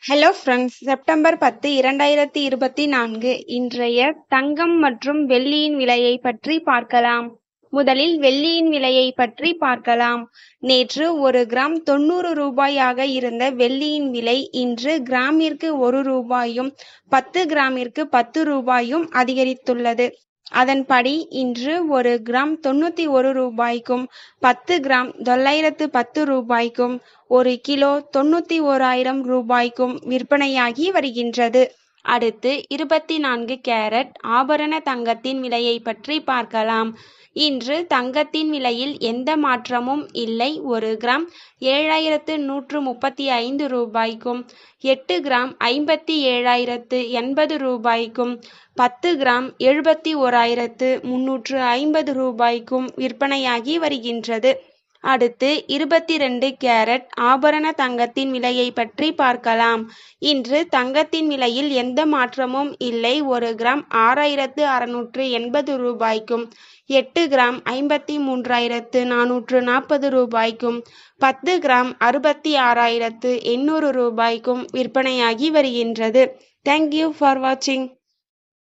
Hello friends, September 10, 2024 இன்றைய தங்கம் மற்றும் வெள்ளியின் விலையை பற்றி பார்க்கலாம். முதலில் வெள்ளியின் விலையை பற்றி பார்க்கலாம். நேற்று ஒரு கிராம் 90 ரூபாயாக இருந்த வெள்ளியின் விலை இன்று கிராமிற்கு 1 ரூபாயும் 10 கிராமிற்கு 10 ரூபாயும் அதிகரித்துள்ளது. அதன்படி இன்று ஒரு கிராம் 91 ரூபாய்க்கும் 10 கிராம் 910 ரூபாய்க்கும் 1 கிலோ 91,000 ரூபாய்க்கும் விற்பனையாகி வருகின்றது. அடுத்து 24 கேரட் ஆபரண தங்கத்தின் விலையை பற்றி பார்க்கலாம். இன்று தங்கத்தின் விலையில் எந்த மாற்றமும் இல்லை. ஒரு கிராம் 7,135 ரூபாய்க்கும் 8 கிராம் 57,080 ரூபாய்க்கும் 10 கிராம் 71,350 ரூபாய்க்கும் விற்பனையாகி வருகின்றது. அடுத்து 22 கேரட் ஆபரண தங்கத்தின் விலையை பற்றி பார்க்கலாம். இன்று தங்கத்தின் விலையில் எந்த மாற்றமும் இல்லை. ஒரு கிராம் 6,680 ரூபாய்க்கும் 8 கிராம் 53,440 ரூபாய்க்கும் 10 கிராம் 66,800 ரூபாய்க்கும் விற்பனையாகி வருகின்றது. தேங்க்யூ ஃபார் வாட்சிங்.